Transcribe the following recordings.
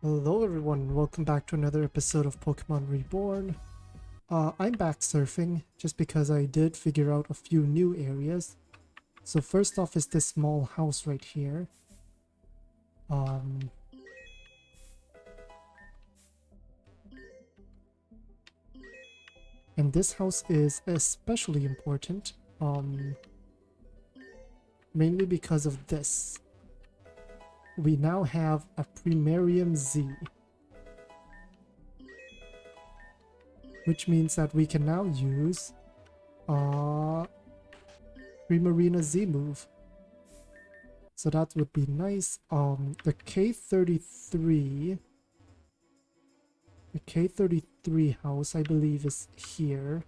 Hello everyone, welcome back to another episode of Pokemon Reborn. I'm back surfing, just because I did figure out a few new areas. So first off is this small house right here. Um, and this house is especially important, mainly because of this. We now have a Primarium Z, which means that we can now use Primarina Z move. So that would be nice. The K33 house, I believe, is here.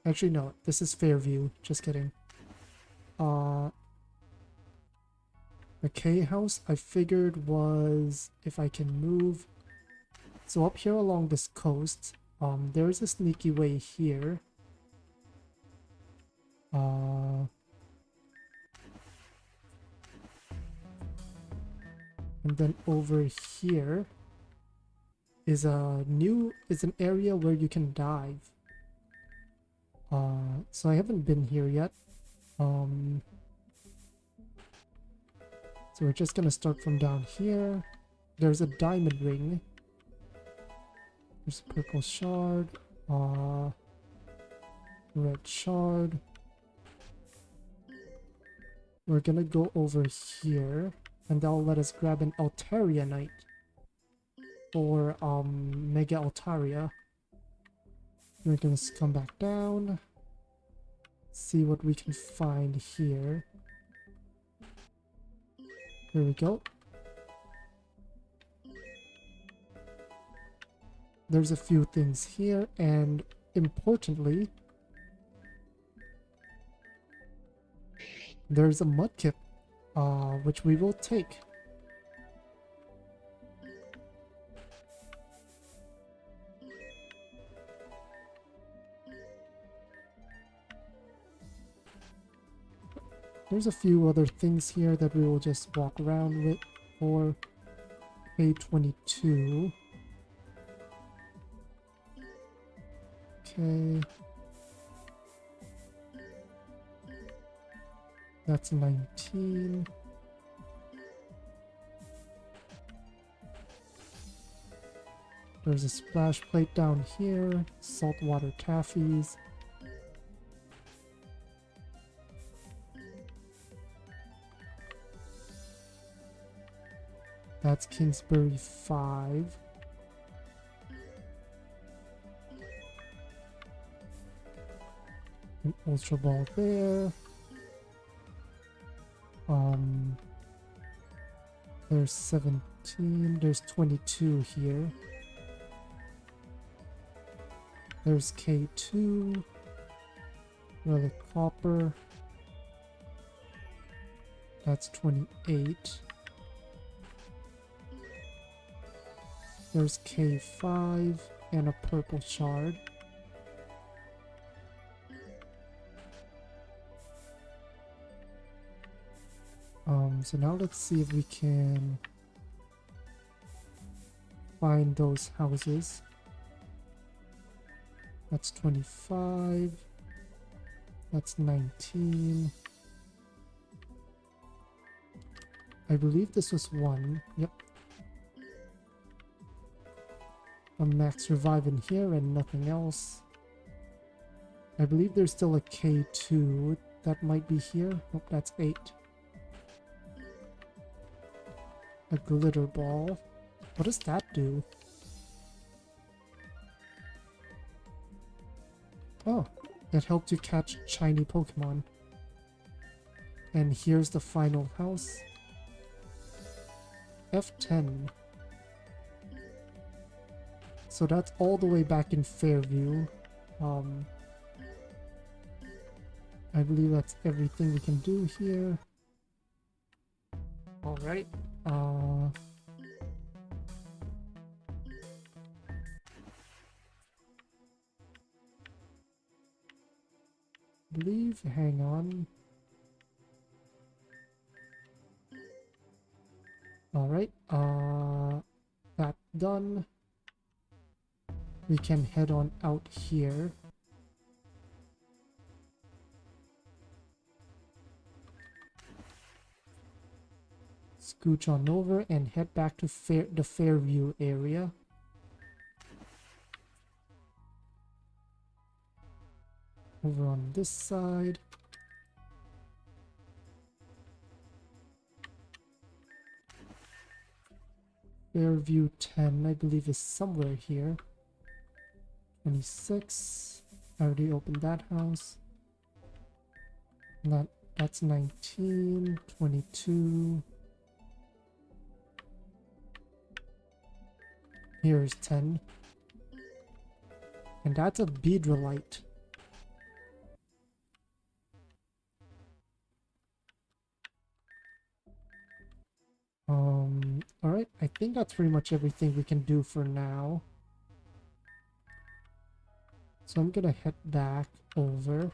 Actually, no, this is Fairview. Just kidding. The K house, I figured was if I can move. So up here along this coast, there is a sneaky way here. And then over here is an area where you can dive. So I haven't been here yet. So we're just gonna start from down here. There's a diamond ring. There's a purple shard. Red shard. We're gonna go over here, and that'll let us grab an Altarianite. Or Mega Altaria. We're gonna come back down. See what we can find here. Here we go. There's a few things here, and importantly, there's a Mudkip, which we will take. There's a few other things here that we will just walk around with for A22. Okay. That's 19. There's a splash plate down here. Saltwater taffies. That's Kingsbury 5. An Ultra Ball there. There's 17. There's 22 here. There's K2. Relic Copper. That's 28. There's K5 and a purple shard. So now let's see if we can find those houses. That's 25. That's 19. I believe this was 1. Yep. A max revive in here and nothing else. I believe there's still a K2 that might be here. Nope, that's 8. A glitter ball. What does that do? Oh, it helped you catch shiny Pokemon. And here's the final house. F10. So that's all the way back in Fairview. I believe that's everything we can do here. Alright. Hang on. Alright, that done. We can head on out here. Scooch on over and head back to the Fairview area. Over on this side. Fairview 10, I believe, is somewhere here. 26. I already opened that house. That's 19, 22. Here's 10. And that's a beadrolite. Alright, I think that's pretty much everything we can do for now. So I'm gonna head back over.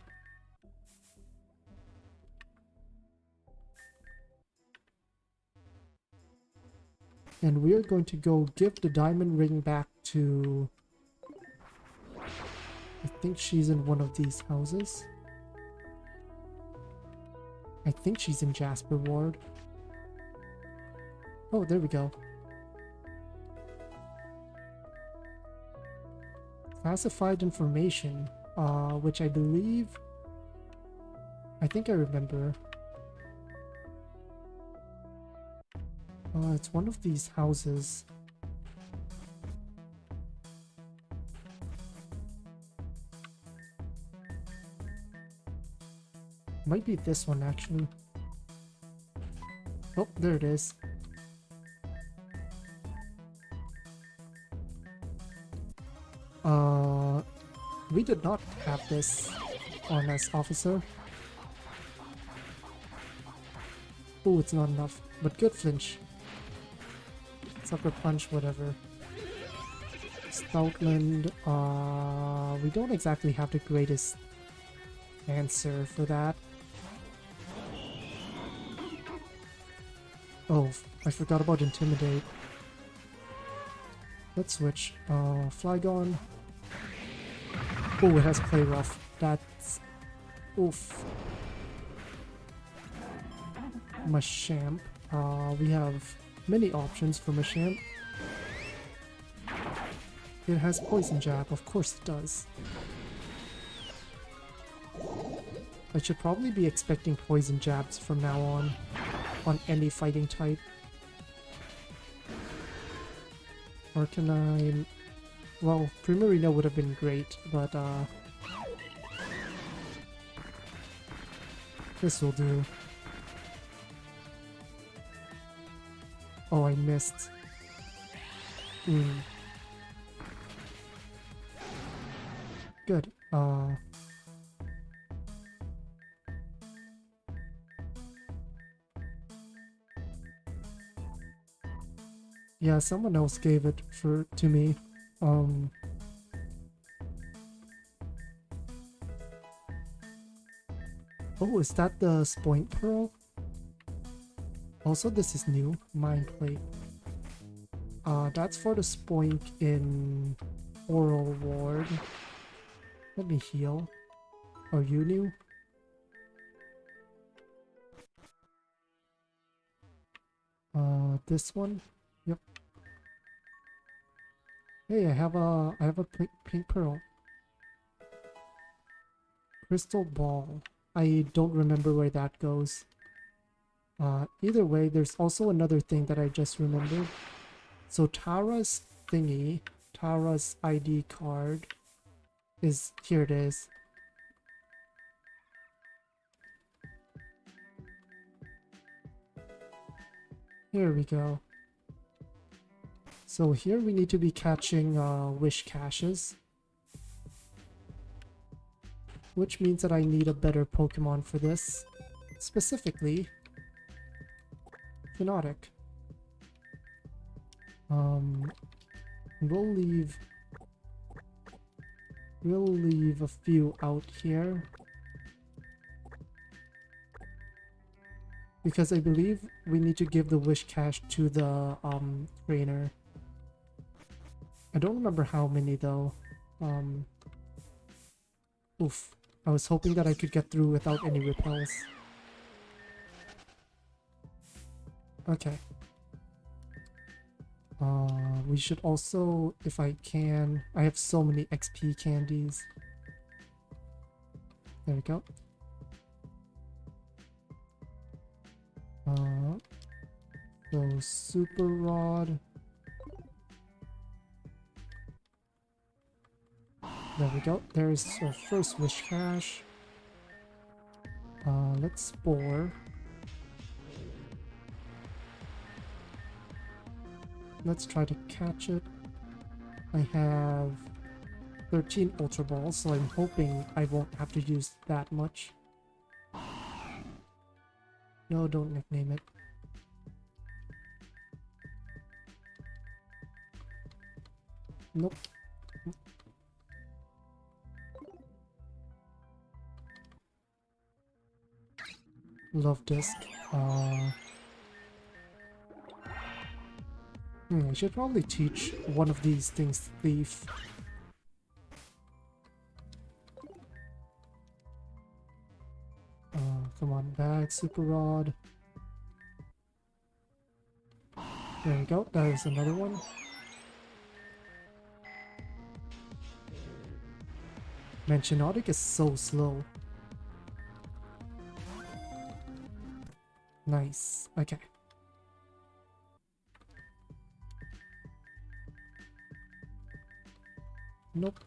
And we're going to go give the diamond ring back to... I think she's in one of these houses. I think she's in Jasper Ward. Oh, there we go. Classified information, which I believe... I think I remember. It's one of these houses. Might be this one, actually. Oh, there it is. We did not have this on us, officer. Oh, it's not enough. But good flinch. Sucker punch, whatever. Stoutland, we don't exactly have the greatest answer for that. Oh, I forgot about Intimidate. Let's switch. Flygon. Oh, it has Play Rough. That's... oof. Machamp. We have many options for Machamp. It has Poison Jab, of course it does. I should probably be expecting Poison Jabs from now on any fighting type. Or can I... well, Primarina would have been great, but this will do. Oh, I missed. Good. Yeah, someone else gave it to me. Oh, is that the Spoink Pearl? Also, this is new. Mind Plate. That's for the Spoink in Oral Ward. Let me heal. Are you new? This one? Yep. Hey, I have a pink pearl. Crystal Ball. I don't remember where that goes. Either way, there's also another thing that I just remembered. So Tara's thingy, Tara's ID card is... here it is. Here we go. So here we need to be catching wish caches. Which means that I need a better Pokemon for this. Specifically, Fnatic. We'll leave a few out here. Because I believe we need to give the wish cache to the trainer. I don't remember how many though. Oof. I was hoping that I could get through without any repels. Okay. We should also, if I can, I have so many XP candies. There we go. So super rod. There we go. There's our first wish cache. Let's spore. Let's try to catch it. I have 13 Ultra Balls, so I'm hoping I won't have to use that much. No, don't nickname it. Nope. Love disc. I should probably teach one of these things Thief. Come on, bag, super rod. There we go, there's another one. Mansionotic is so slow. Nice, okay. Nope.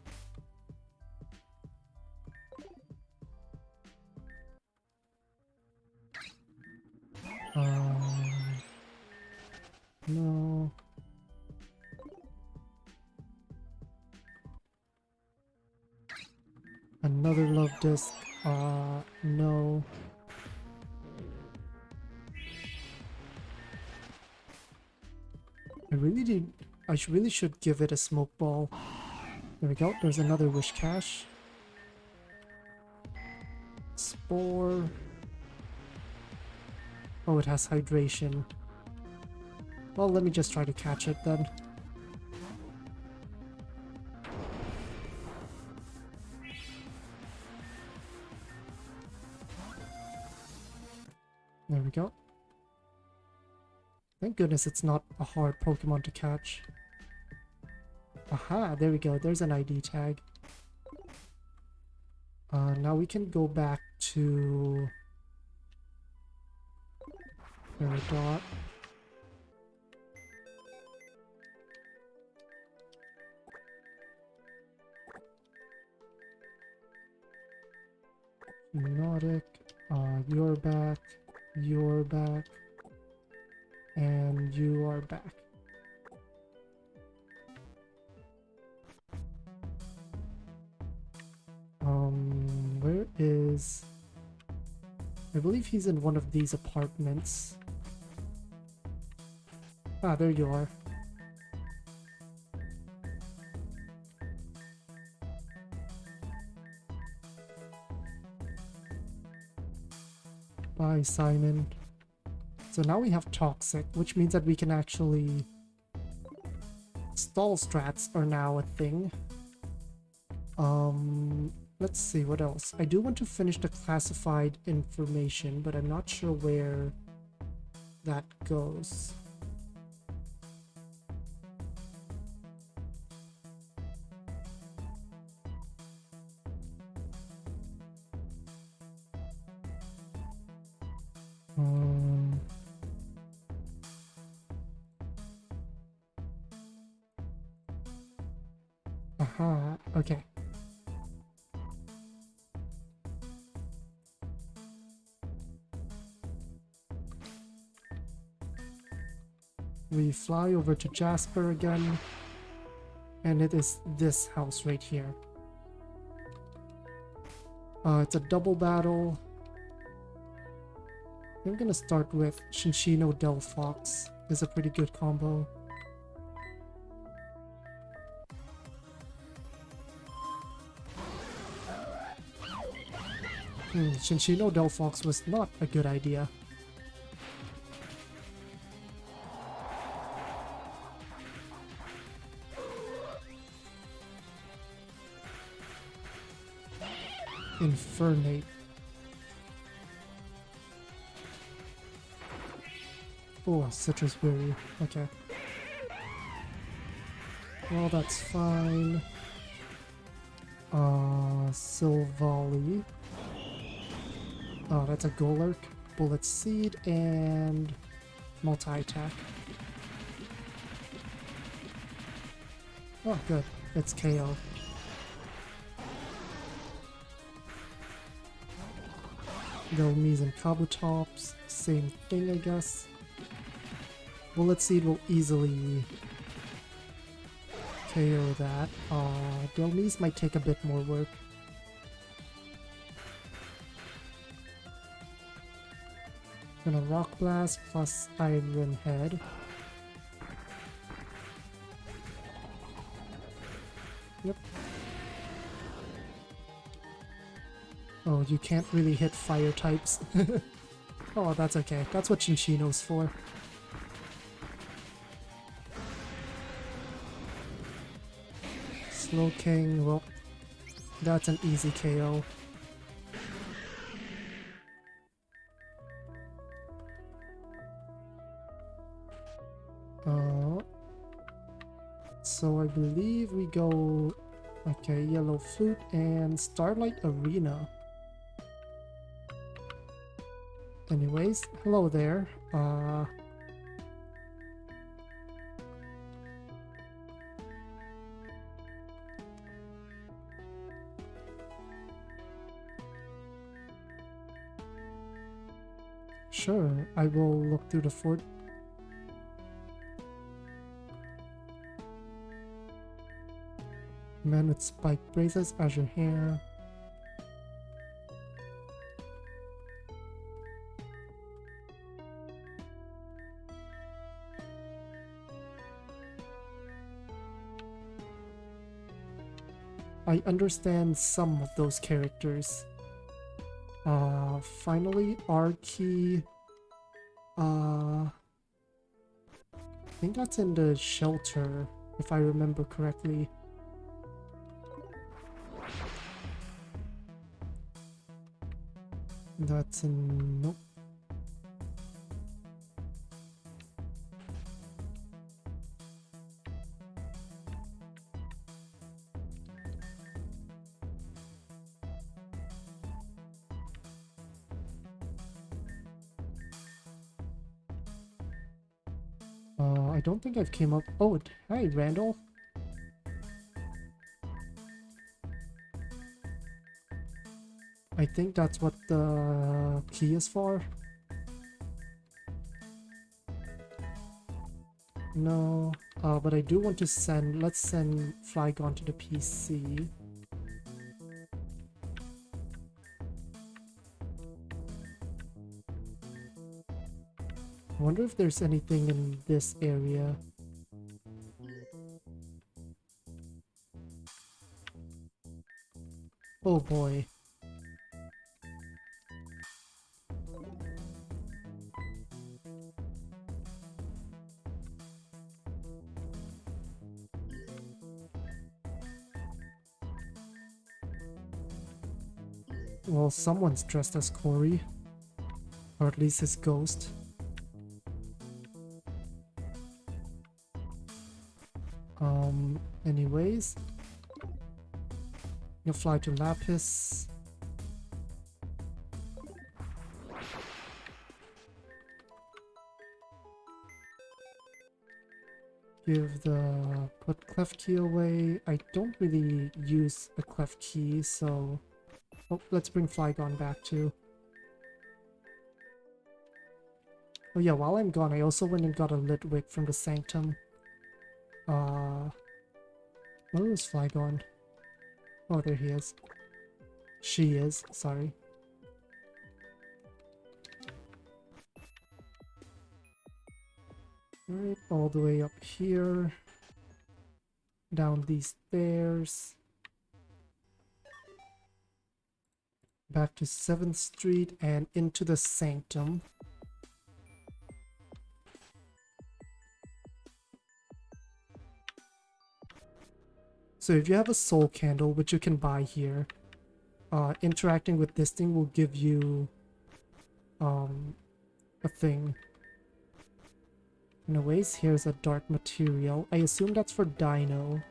No. Another love disc. No. I really should give it a smoke ball. There we go. There's another wish cache. Spore. Oh, it has hydration. Well, let me just try to catch it then. There we go. Thank goodness it's not a hard Pokemon to catch. Aha, there we go. There's an ID tag. Now we can go back to... Peridot. Hypnotic. You're back. You're back. And you are back. Where is... I believe he's in one of these apartments. Ah, there you are. Bye, Simon. So now we have Toxic, which means that we can actually... Stall strats are now a thing. Let's see, what else? I do want to finish the classified information, but I'm not sure where that goes. Aha, okay. We fly over to Jasper again, and it is this house right here. It's a double battle. I'm gonna start with Shinshino Delphox. It's a pretty good combo. Shinshino Delphox was not a good idea. Infernate. Oh, citrus berry. Okay. Well, that's fine. Silvally. Oh, that's a Golurk. Bullet Seed and multi-attack. Oh, good. It's KO. Delmies and Kabutops. Same thing, I guess. Bullet Seed will easily KO that. Delmies might take a bit more work. Gonna Rock Blast plus Iron Head. Yep. Oh, you can't really hit fire types. Oh, that's okay. That's what Chinchino's for. Slowking, well, that's an easy KO. So I believe we go, okay, Yellow Flute and Starlight Arena. Anyways, hello there. Sure, I will look through the fort. Man with spiked braces, azure hair. I understand some of those characters. Finally, Arky. I think that's in the shelter, if I remember correctly. That's in... nope. I don't think I've came up... oh, hi, Randall. I think that's what the key is for. No, but I do want to send... let's send Flygon to the PC. I wonder if there's anything in this area. Oh boy. Well, someone's dressed as Corey. Or at least his ghost. Anyways. You fly to Lapis. put clef key away. I don't really use a clef key, so... oh, let's bring Flygon back too. Oh yeah, while I'm gone, I also went and got a Litwick from the Sanctum. Where is Flygon? Oh, there he is. She is, sorry. Alright, all the way up here. Down these stairs. Back to 7th Street and into the Sanctum. So if you have a soul candle, which you can buy here, interacting with this thing will give you a thing. Anyways, here's a dark material. I assume that's for Dino.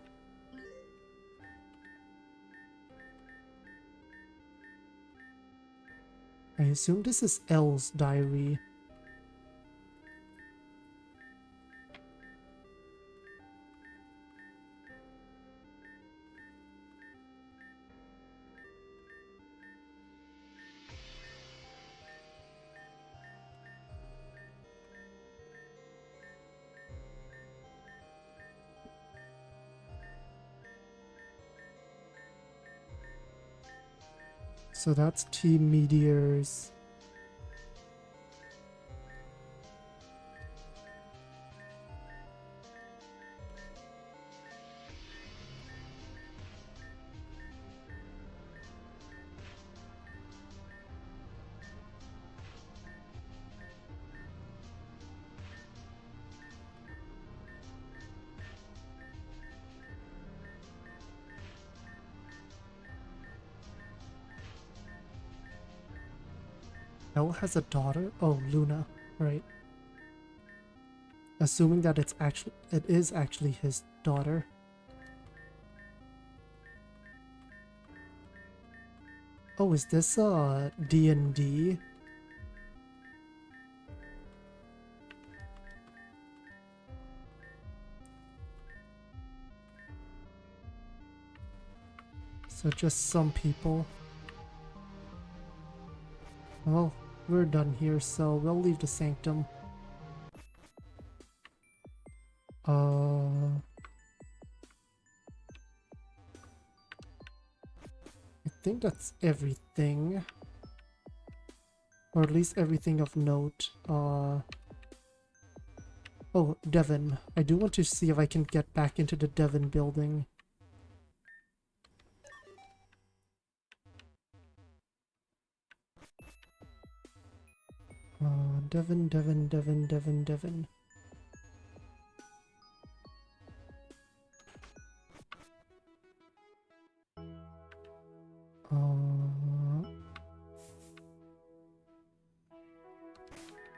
I assume this is L's diary. So that's Team Meteors. L has a daughter? Oh, Luna, right. Assuming that it is actually his daughter. Oh, is this D&D? So just some people. Well, we're done here, so we'll leave the sanctum. I think that's everything. Or at least everything of note. Oh, Devon. I do want to see if I can get back into the Devon building. Devon.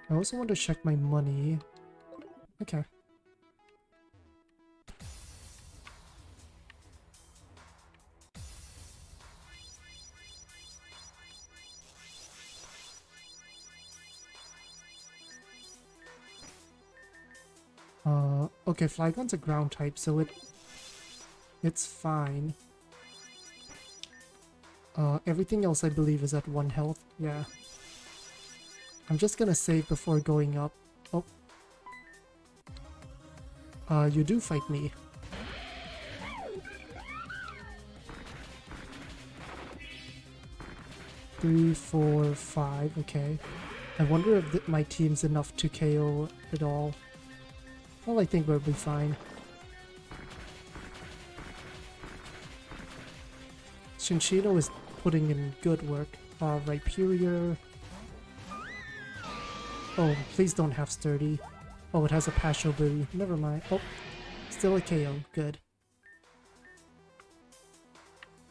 I also want to check my money. Okay. Okay, Flygon's a ground type, so it's fine. Everything else I believe is at 1 health. Yeah. I'm just gonna save before going up. Oh. You do fight me. Three, 4, 5. Okay. I wonder if my team's enough to KO it all. Well, I think we'll be fine. Shinshino is putting in good work. Rhyperior. Oh, please don't have Sturdy. Oh, it has a Pasho Berry. Never mind. Oh, still a KO. Good.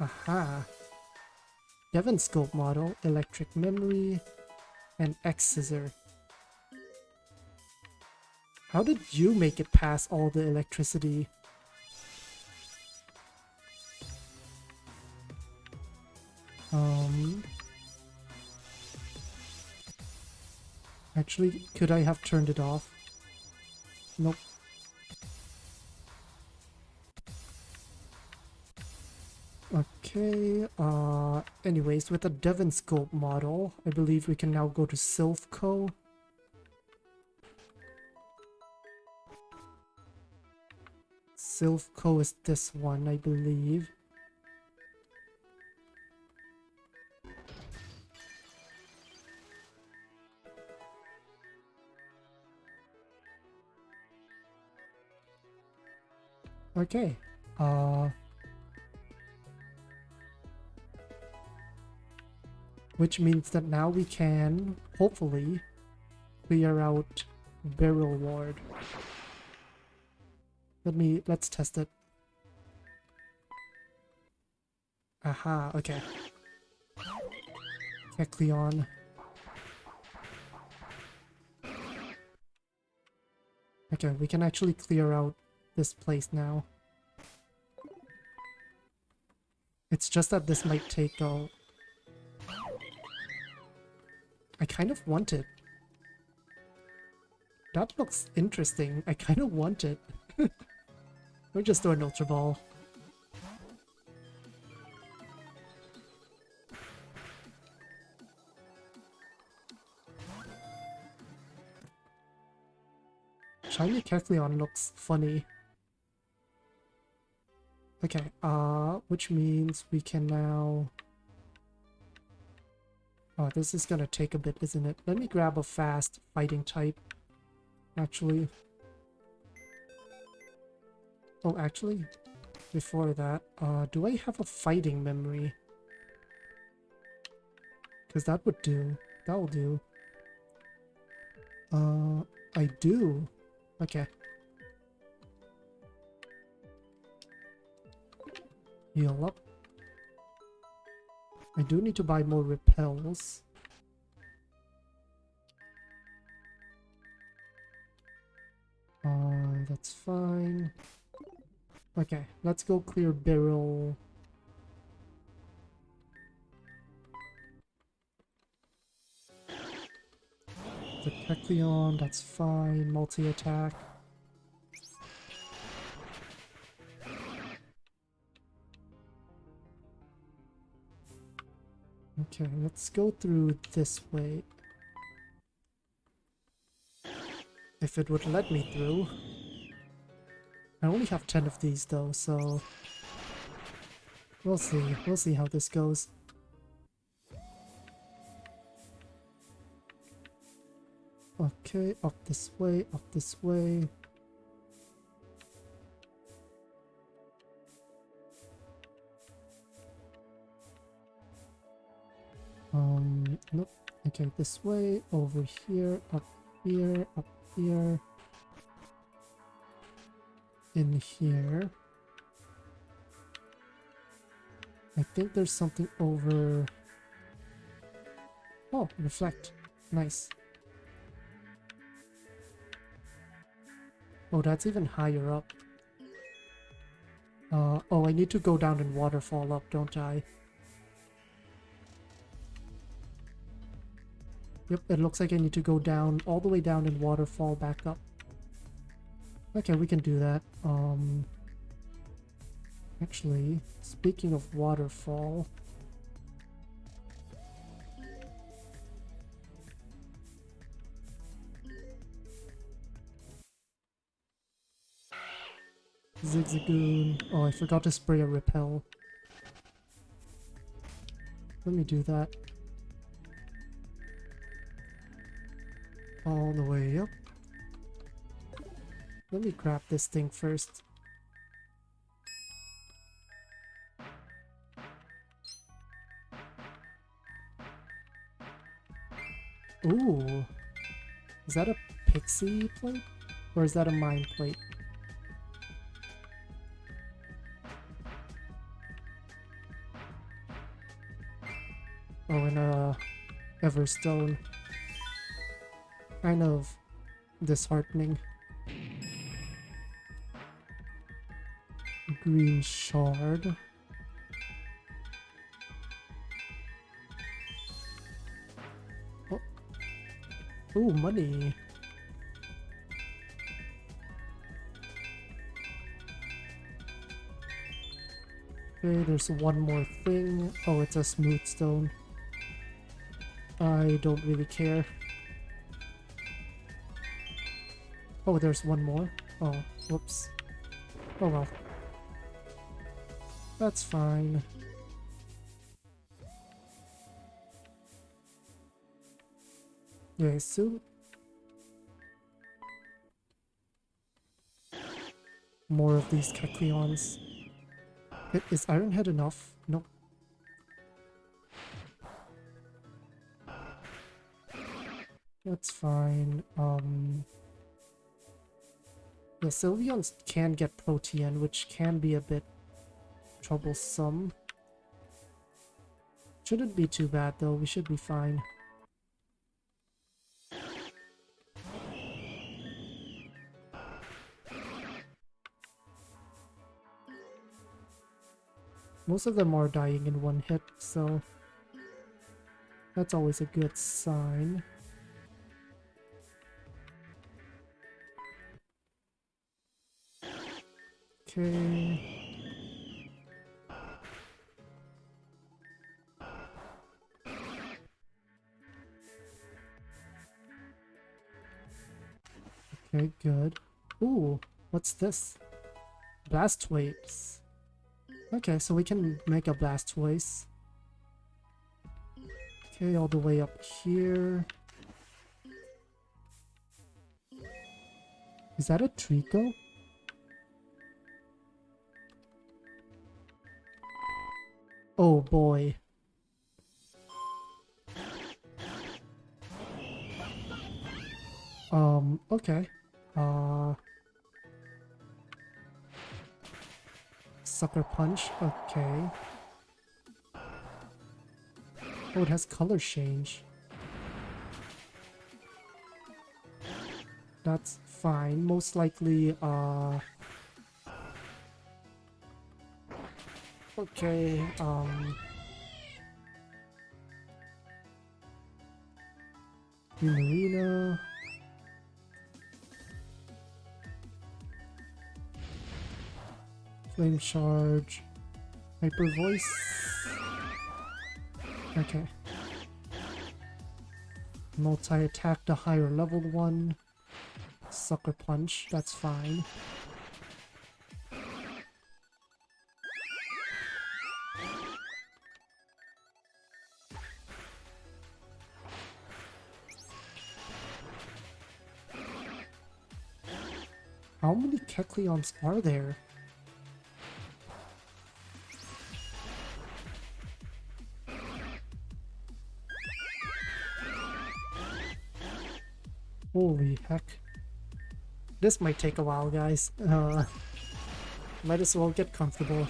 Aha. Devon Scope Model, Electric Memory, and X-Scissor. How did you make it past all the electricity? Actually, could I have turned it off? Nope. Okay, anyways, with the Devon Scope model, I believe we can now go to Silph Co. Silph Co is this one, I believe. Okay, which means that now we can, hopefully, clear out Barrel Ward. Let's test it. Aha, okay. Kecleon. Okay, we can actually clear out this place now. It's just that this might take a... I kind of want it. That looks interesting. I kind of want it. We'll just do an Ultra Ball. Shiny Kecleon looks funny. Okay, which means we can now... Oh, this is gonna take a bit, isn't it? Let me grab a fast fighting type. Actually. Oh, actually, before that, do I have a fighting memory? Because that would do. That will do. I do. Okay. Heal up. I do need to buy more repels. That's fine. Okay, let's go clear barrel. The Kecleon, that's fine. Multi-attack. Okay, let's go through this way. If it would let me through. I only have 10 of these though, so... We'll see. We'll see how this goes. Okay, up this way, up this way. Nope. Okay, this way, over here, up here, up here. In here. I think there's something over... Oh, reflect. Nice. Oh, that's even higher up. Oh, I need to go down and waterfall up, don't I? Yep, it looks like I need to go down, all the way down and waterfall back up. Okay, we can do that. Actually, speaking of waterfall... Zigzagoon. Oh, I forgot to spray a repel. Let me do that. All the way up. Let me grab this thing first. Ooh. Is that a pixie plate? Or is that a mine plate? Oh, and a Everstone. Kind of disheartening. Green shard. Oh. Ooh, money. Okay, there's one more thing. Oh, it's a smooth stone. I don't really care. Oh, there's one more. Oh, whoops. Oh well. That's fine. Yeah, so... More of these Kecleons. Is Iron Head enough? Nope. That's fine. The Sylveons can get Protean, which can be a bit troublesome. Shouldn't be too bad though, we should be fine. Most of them are dying in one hit, so that's always a good sign. Okay. Okay, good. Ooh, what's this? Blast waves. Okay, so we can make a blast waves. Okay, all the way up here. Is that a Treecko? Oh boy. Okay. Sucker Punch, okay. Oh, it has color change. That's fine. Most likely, okay, Marina. Flame Charge. Hyper Voice. Okay. Multi-attack the higher leveled one. Sucker Punch, that's fine. How many Kecleons are there? Holy heck. This might take a while, guys. Might as well get comfortable.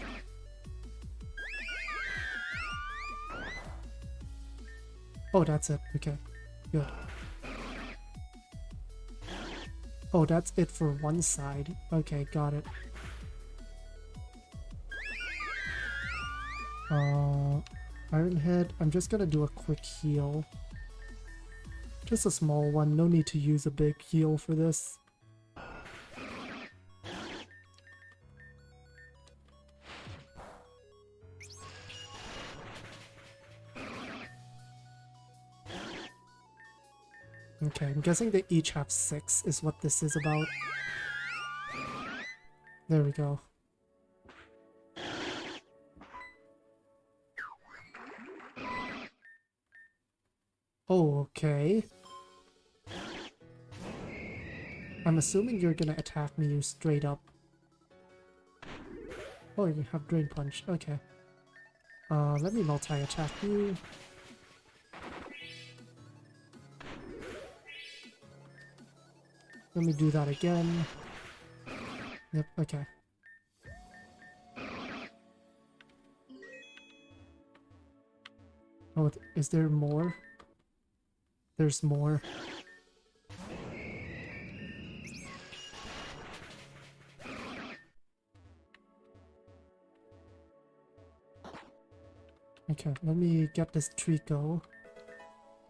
Oh, that's it. Okay, good. Oh, that's it for one side. Okay, got it. Ironhead, I'm just gonna do a quick heal. Just a small one, no need to use a big heal for this. Okay, I'm guessing they each have 6 is what this is about. There we go. Oh, okay. I'm assuming you're gonna attack me straight up. Oh, you have Drain Punch. Okay. Let me multi-attack you. Let me do that again. Yep, okay. Oh, is there more? There's more. Okay, let me get this Treecko.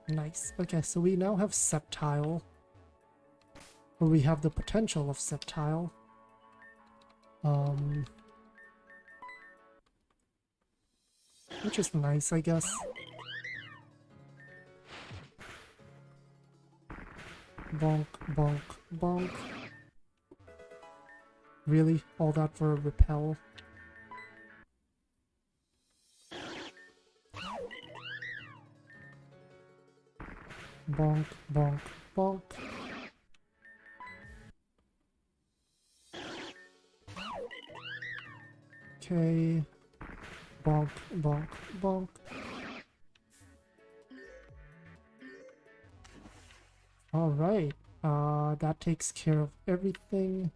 Nice. Okay, so we now have Sceptile. Or we have the potential of Sceptile. Which is nice, I guess. Bonk, bonk, bonk. Really? All that for a repel? Bonk, bonk, bonk. Okay. Bonk, bonk, bonk. Alright. That takes care of everything.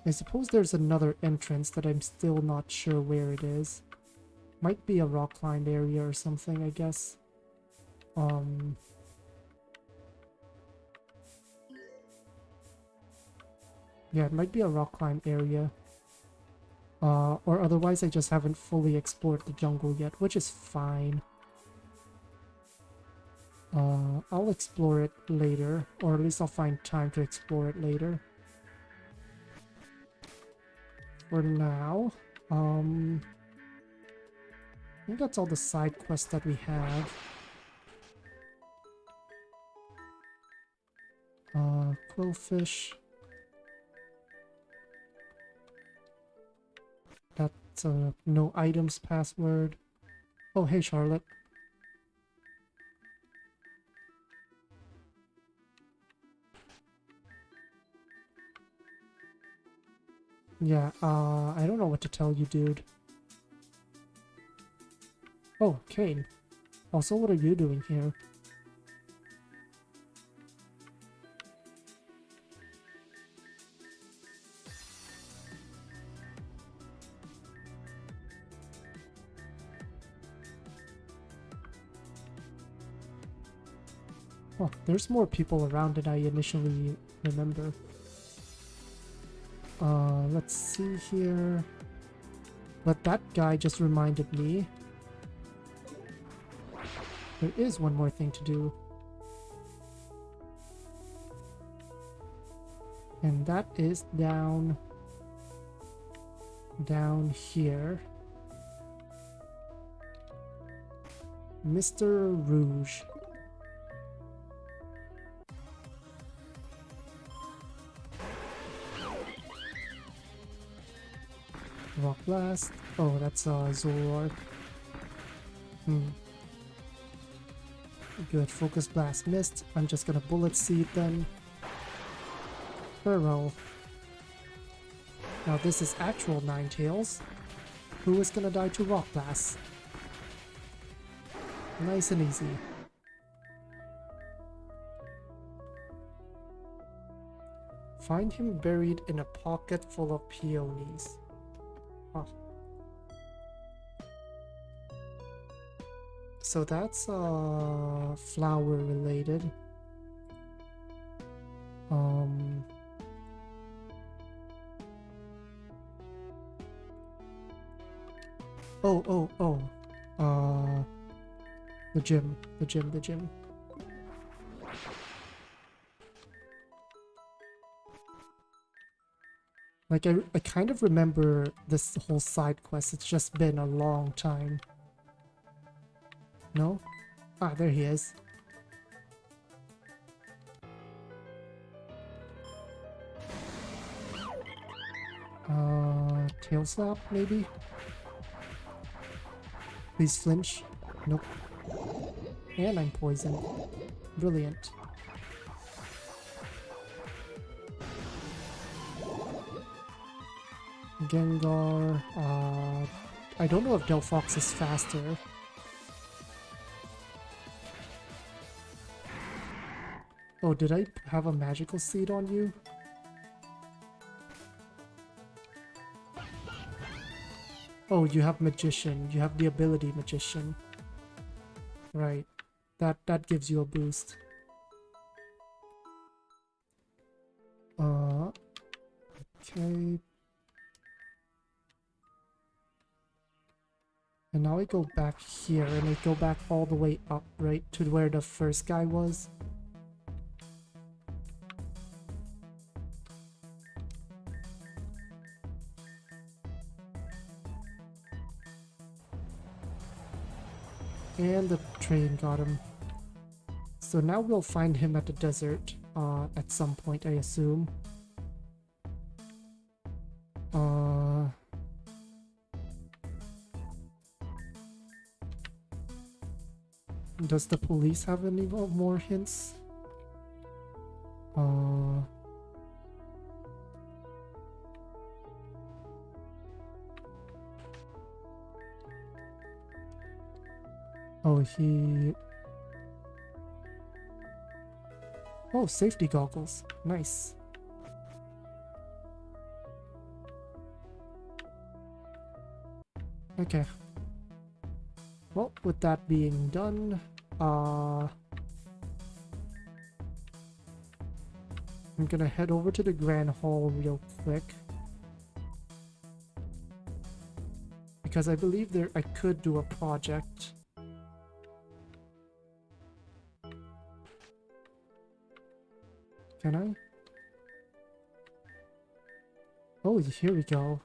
I suppose there's another entrance that I'm still not sure where it is. Might be a rock climb area or something, I guess. Yeah, it might be a rock climb area. Or otherwise I just haven't fully explored the jungle yet, which is fine. I'll explore it later, or at least I'll find time to explore it later. For now, I think that's all the side quests that we have. Quillfish. That's no items password. Oh, hey Charlotte. Yeah, I don't know what to tell you, dude. Oh, Kane. Also, what are you doing here? Oh, there's more people around than I initially remember. Let's see here. But that guy just reminded me. There is one more thing to do. And that is down here. Mr. Rouge. Rock Blast. Oh, that's Zoroark. Good. Focus Blast missed. I'm just gonna Bullet Seed then. Burrow. Now this is actual Ninetales. Who is gonna die to Rock Blast? Nice and easy. Find him buried in a pocket full of peonies. Huh. So that's flower related. The gym. Like, I kind of remember this whole side quest. It's just been a long time. No? Ah, there he is. Tail slap, maybe? Please flinch. Nope. And I'm poisoned. Brilliant. Gengar. I don't know if Delphox is faster. Oh, did I have a magical seed on you? Oh, you have Magician. You have the ability Magician. Right. That gives you a boost. Okay. And now I go back here, and I go back all the way up, right, to where the first guy was. And the train got him. So now we'll find him at the desert, at some point, I assume. Does the police have any more hints? Oh, Oh, safety goggles. Nice. Okay. Well, with that being done, I'm gonna head over to the Grand Hall real quick. Because I believe I could do a project. Can I? Oh, here we go.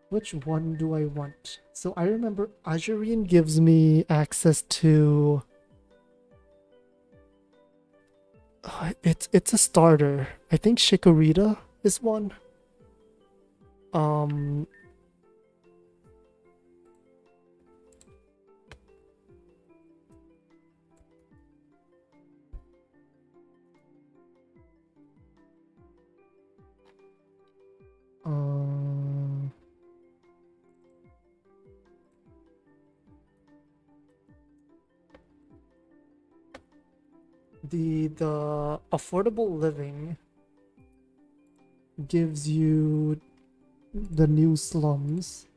Which one do I want? So I remember Azurine gives me access to... it's a starter. I think Shikarita is one. Um... The affordable living gives you the new slums.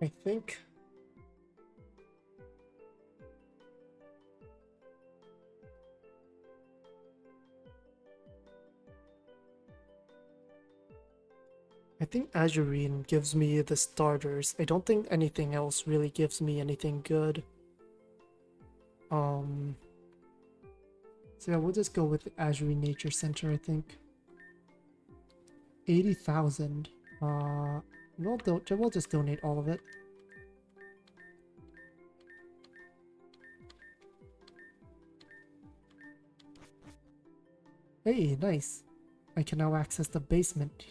I think... I think Azurine gives me the starters. I don't think anything else really gives me anything good. So yeah, we'll just go with the Azurine Nature Center, I think. 80,000. We'll just donate all of it. Hey, nice. I can now access the basement.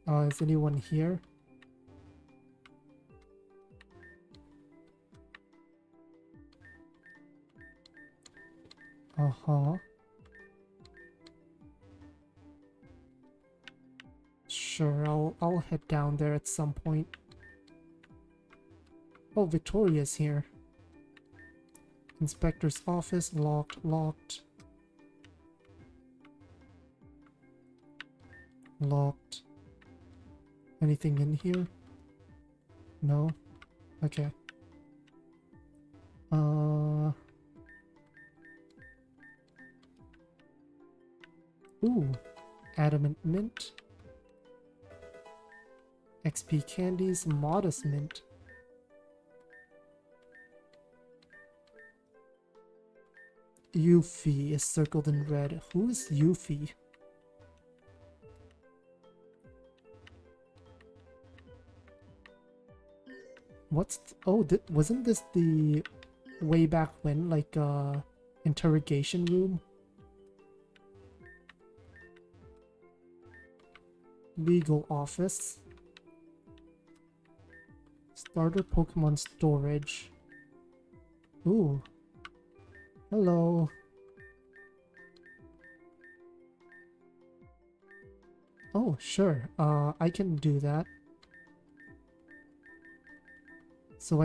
Is anyone here? Uh-huh. Sure, I'll head down there at some point. Oh, Victoria's here. Inspector's office, locked. Locked. Anything in here? No? Okay. Ooh. Adamant mint. XP candies, modest mint. Yuffie is circled in red. Who is Yuffie? Wasn't this the way back when, like, interrogation room? Legal office. Starter Pokemon storage. Ooh. Hello. Oh, sure. I can do that. So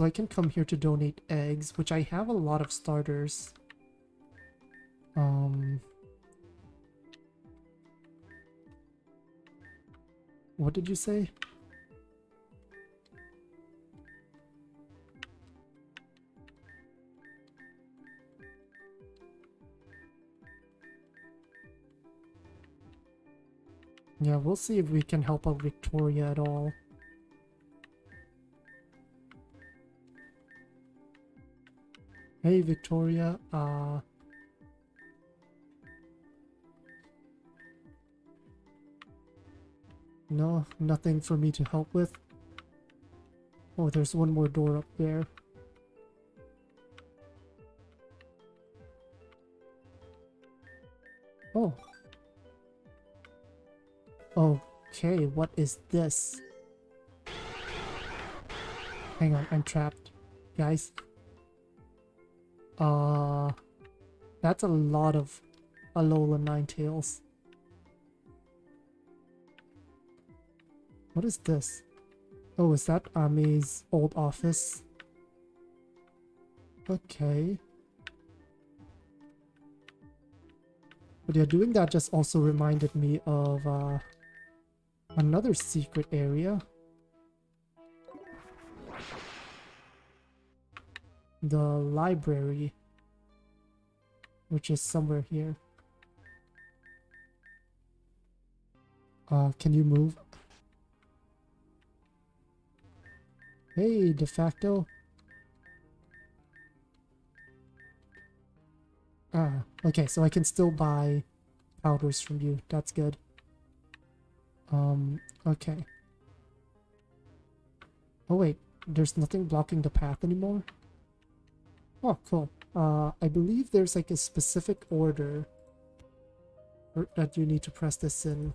I can come here to donate eggs, which I have a lot of starters. What did you say? Yeah, we'll see if we can help out Victoria at all. Hey, Victoria, no, nothing for me to help with. Oh, there's one more door up there. Oh. Okay, what is this? Hang on, I'm trapped. Guys. That's a lot of Alola Ninetales. What is this? Oh, is that Ame's old office? Okay. But yeah, doing that just also reminded me of another secret area. The library, which is somewhere here. Can you move? Hey, de facto. Okay, so I can still buy powders from you. That's good. Okay. Oh wait, there's nothing blocking the path anymore? Oh, cool. I believe there's like a specific order that you need to press this in.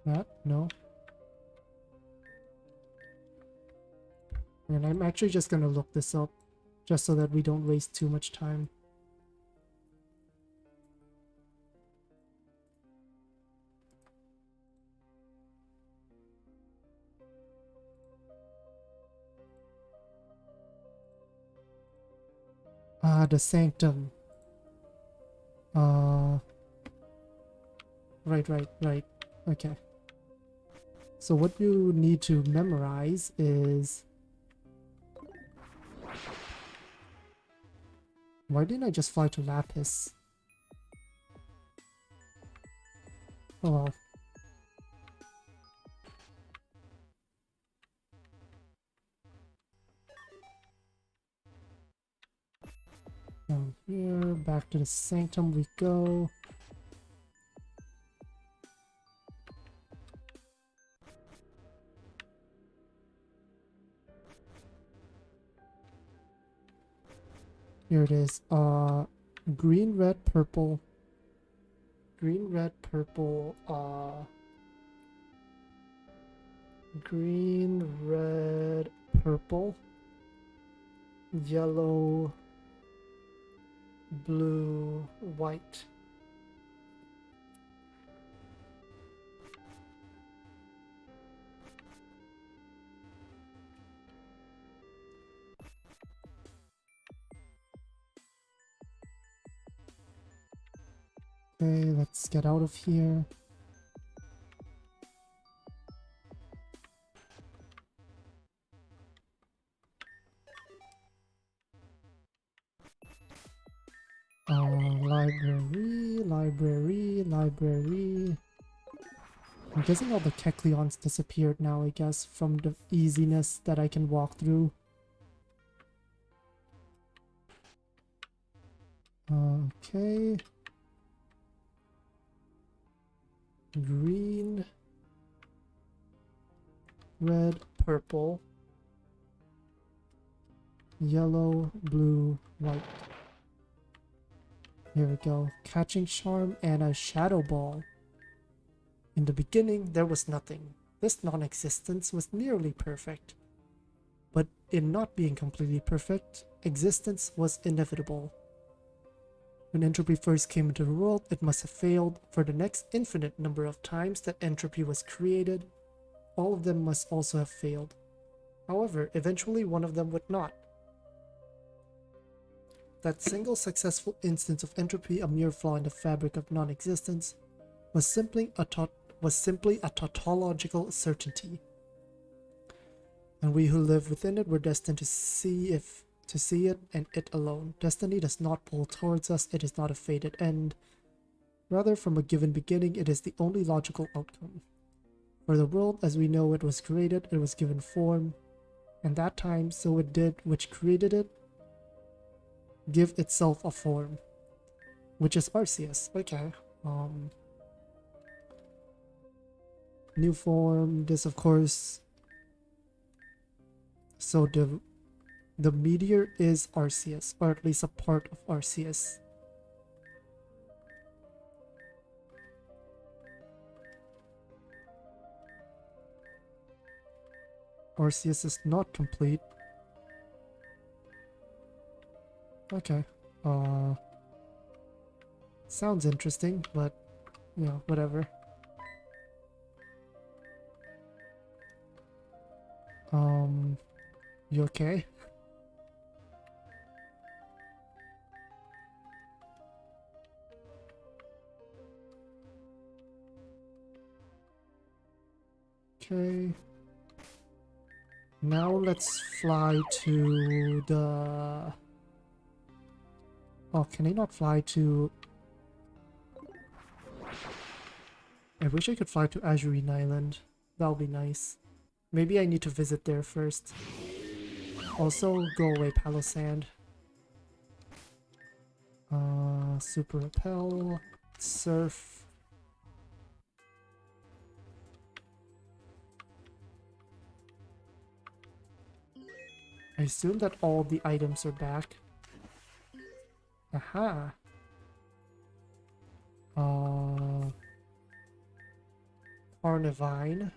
That? No. And I'm actually just gonna look this up, just so that we don't waste too much time. The Sanctum. Right. Okay. So what you need to memorize is... Why didn't I just fly to Lapis? Oh well. Down here, back to the Sanctum we go. Here it is. Green, red, purple. Green, red, purple. Green, red, purple. Yellow, blue, white. Okay, let's get out of here. Library. I'm guessing all the Kecleons disappeared now, I guess, from the easiness that I can walk through. Okay. Green, red, purple, yellow, blue, white. Here we go. Catching Charm and a Shadow Ball. In the beginning, there was nothing. This non-existence was nearly perfect. But in not being completely perfect, existence was inevitable. When entropy first came into the world, it must have failed. For the next infinite number of times that entropy was created, all of them must also have failed. However, eventually one of them would not. That single successful instance of entropy, a mere flaw in the fabric of non-existence, was simply a tautological certainty. And we who live within it were destined to see it and it alone. Destiny does not pull towards us, it is not a fated end. Rather, from a given beginning, it is the only logical outcome. For the world as we know it was created, it was given form, and that time so it did which created it, give itself a form, which is Arceus. Okay. New form. This, of course. So the meteor is Arceus, or at least a part of Arceus. Arceus is not complete. Okay. Sounds interesting, but you know, whatever. You okay? Okay. Now let's fly to the... Oh, can I not fly to... I wish I could fly to Azurine Island. That would be nice. Maybe I need to visit there first. Also, go away, Palossand. Super Repel, Surf. I assume that all the items are back. Aha. Carnivine.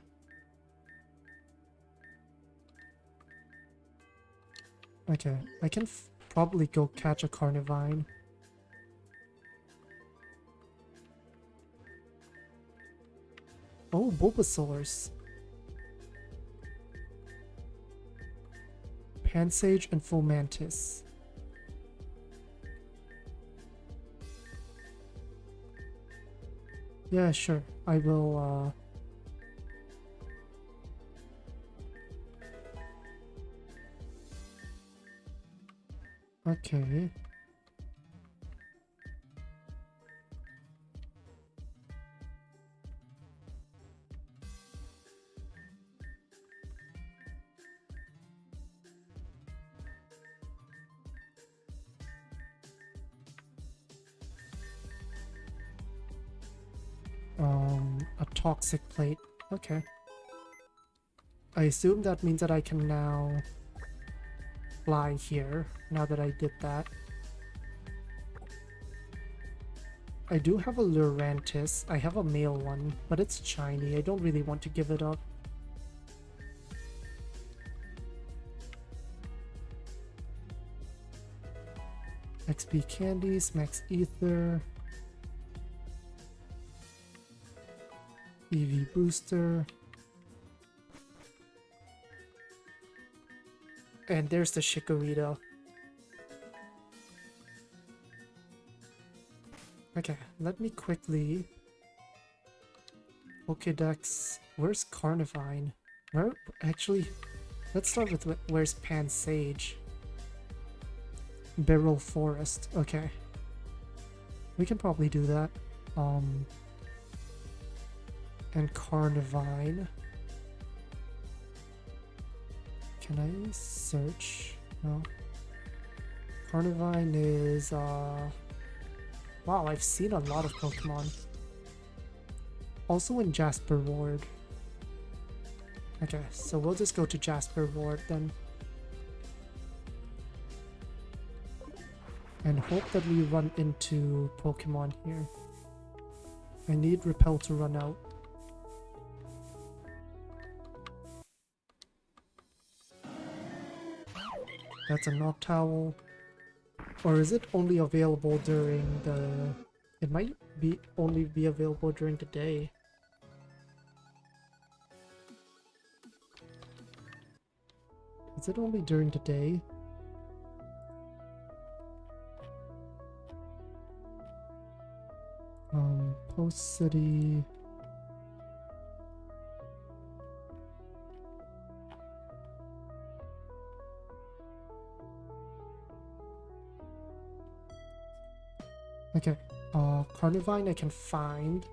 Okay, I can probably go catch a Carnivine. Oh, Bulbasaur's. Pansage and Fomantis. Yeah, sure. I will, Okay. A toxic plate. Okay. I assume that means that I can now fly here, now that I did that. I do have a Lurantis. I have a male one, but it's shiny. I don't really want to give it up. XP candies, max ether. EV booster. And there's the Chikorita. Okay, let me quickly... Pokédex. Where's Carnivine? Where? Actually, let's start with where's Pansage. Beryl Forest. Okay. We can probably do that. And Carnivine. Can I search? No. Carnivine is, wow, I've seen a lot of Pokemon. Also in Jasper Ward. Okay, so we'll just go to Jasper Ward then. And hope that we run into Pokemon here. I need Repel to run out. That's a Noctowl. Or is it only available during the... It might be only be available during the day. Is it only during the day? Post City... Okay, Carnivine I can find.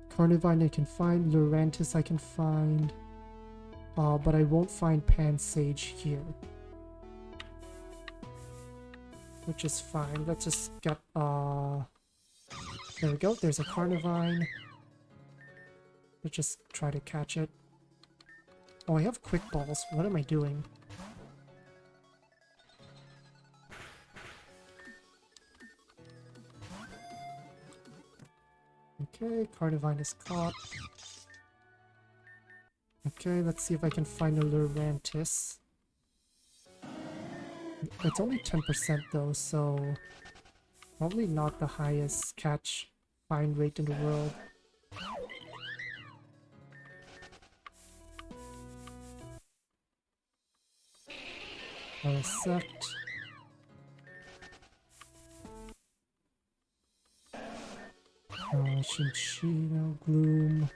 Carnivine I can find, Lurantis I can find. But I won't find Pansage here. which is fine. Let's just get, there we go, there's a Carnivine. Let's just try to catch it. Oh, I have quick balls. What am I doing? Okay, Carnivine is caught. Okay, let's see if I can find a Lurantis. It's only 10% though, so probably not the highest catch find rate in the world. Sect. Chinchino, Gloom.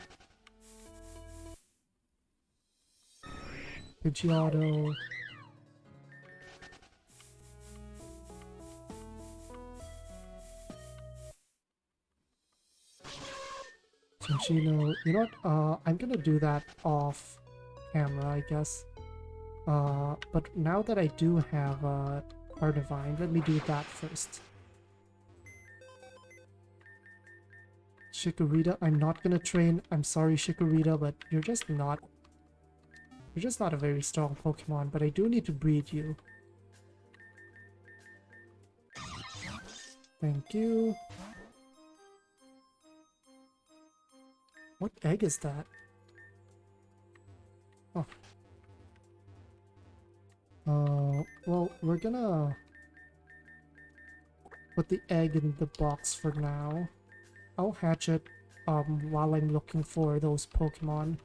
Pidgeotto. Chinchino. You know what? I'm gonna do that off camera, I guess. But now that I do have Carnivine, let me do that first. Chikorita, I'm not gonna train. I'm sorry, Chikorita, but you're just not a very strong Pokemon, but I do need to breed you. Thank you. What egg is that? Oh. Well, we're gonna put the egg in the box for now. I'll hatch it while I'm looking for those Pokemon.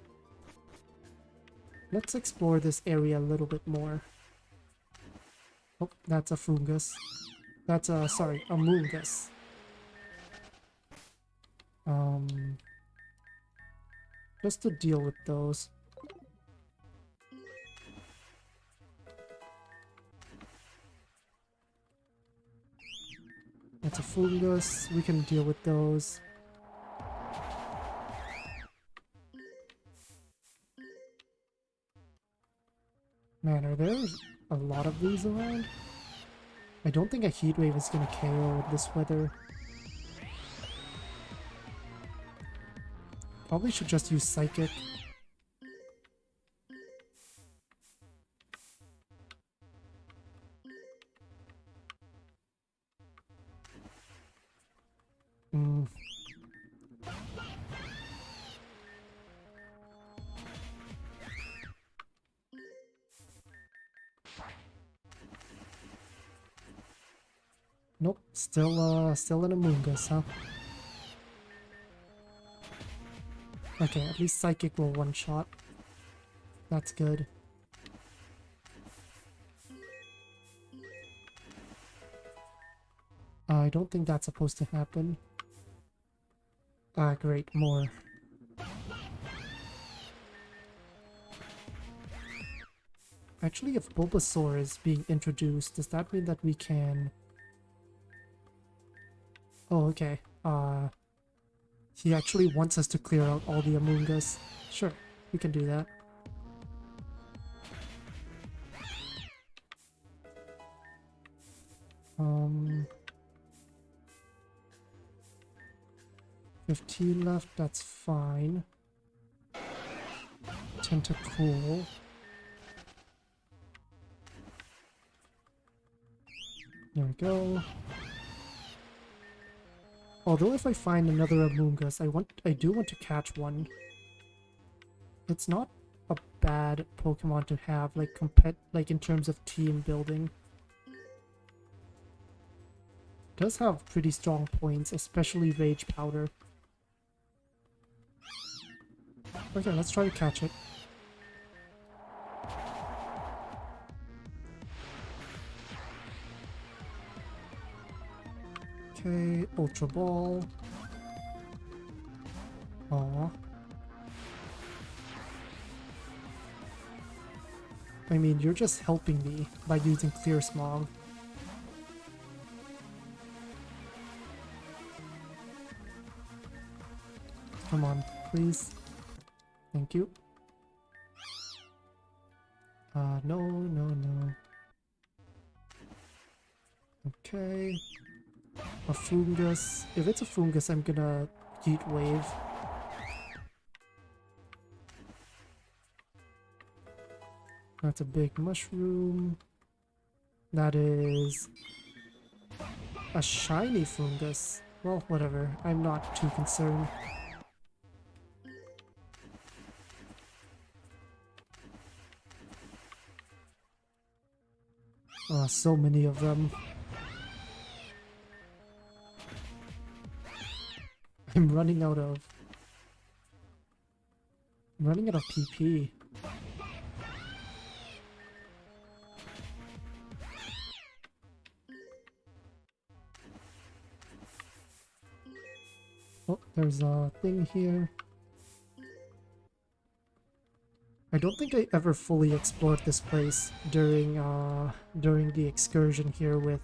Let's explore this area a little bit more. Oh, that's a fungus. That's a, sorry, a Moongus. Just to deal with those. That's a fungus. We can deal with those. Man, are there a lot of these around? I don't think a heat wave is gonna KO with this weather. Probably should just use Psychic. Nope, still an Amoonguss, huh? Okay, at least Psychic will one-shot. That's good. I don't think that's supposed to happen. Ah, great, more. Actually, if Bulbasaur is being introduced, does that mean that we can... Oh, okay. He actually wants us to clear out all the Amoonguss. Sure, we can do that. Um... 15 left, that's fine. Tentacool. There we go. Although if I find another Amoonguss, I do want to catch one. It's not a bad Pokemon to have, like in terms of team building. It does have pretty strong points, especially Rage Powder. Okay, let's try to catch it. Okay, Ultra Ball. Aww. I mean, you're just helping me by using Clear Smog. Come on, please. Thank you. No. Okay. A fungus. If it's a fungus, I'm gonna heat wave. That's a big mushroom. That is a shiny fungus. Well, whatever. I'm not too concerned. So many of them. I'm running out of... I'm running out of PP. Oh, there's a thing here. I don't think I ever fully explored this place during the excursion here with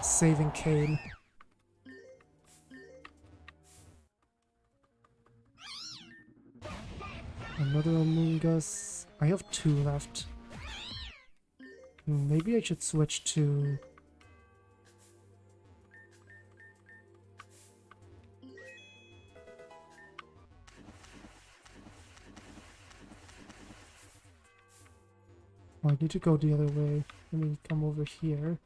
saving Kane. Another Amoongus. I have 2 left. Maybe I should switch to... Oh, I need to go the other way. Let me come over here.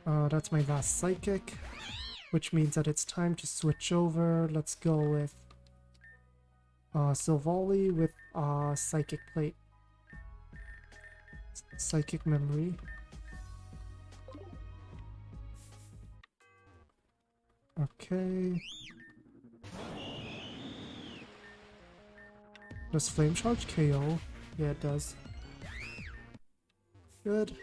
That's my last psychic, which means that it's time to switch over. Let's go with Silvally with Psychic Plate. Psychic Memory. Okay. Does Flame Charge KO? Yeah, it does. Good.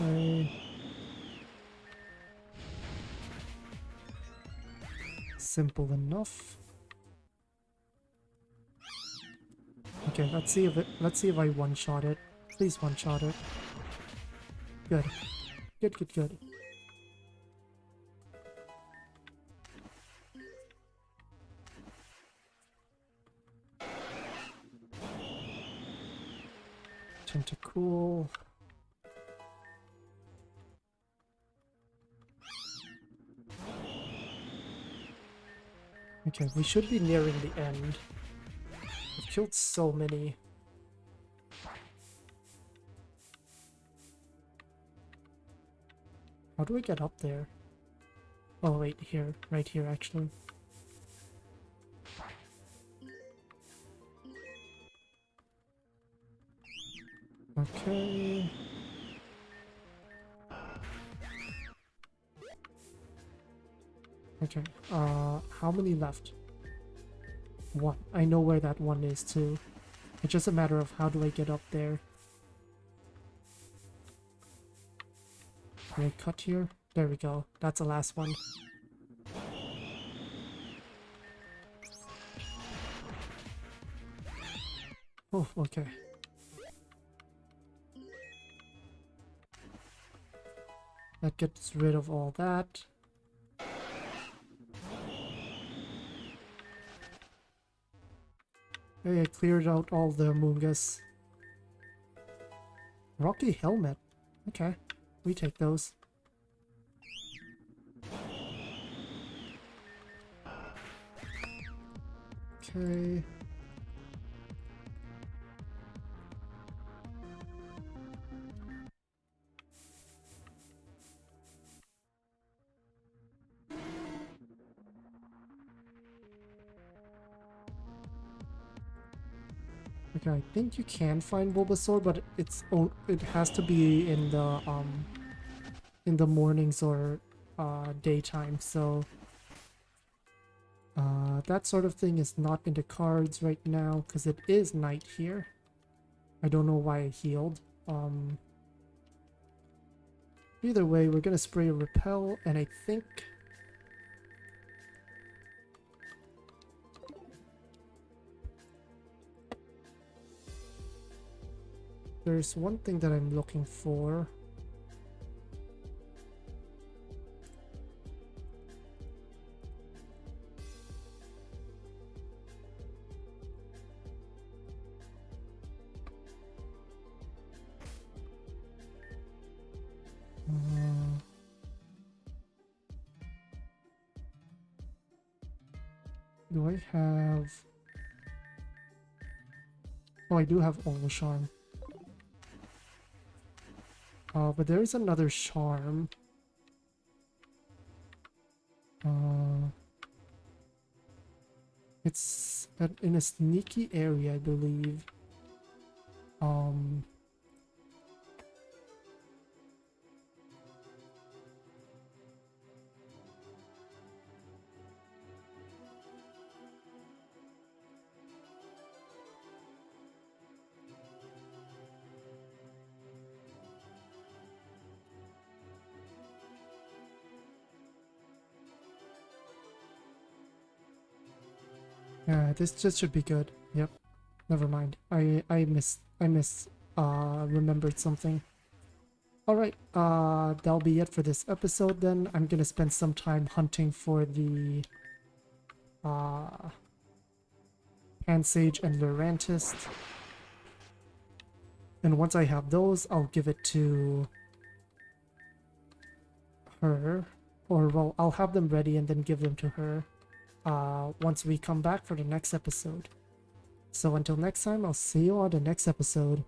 Okay. Simple enough. Okay, let's see if I one-shot it. Please one-shot it. Good. Good, good, good. Tentacool. Okay, we should be nearing the end. We've killed so many. How do I get up there? Oh wait, here. Right here, actually. Okay. Okay, how many left? 1. I know where that 1 is too. It's just a matter of how do I get up there. Can I cut here? There we go. That's the last one. Oh, okay. That gets rid of all that. Hey, I cleared out all the Amoongus. Rocky Helmet. Okay, we take those. Okay. Okay, I think you can find Bulbasaur, but it has to be in the mornings or daytime, so that sort of thing is not in the cards right now because it is night here. I don't know why I healed. Either way, we're gonna spray a repel, and I think there's one thing that I'm looking for. Do I have... Oh, I do have Owl Charm. But there is another charm. It's in a sneaky area, I believe. Um... Yeah, this just should be good. Yep. Never mind. I remembered something. Alright, that'll be it for this episode then. I'm gonna spend some time hunting for the Pansage and Lurantist. And once I have those, I'll give it to her. Or well, I'll have them ready and then give them to her once we come back for the next episode. So until next time, I'll see you on the next episode.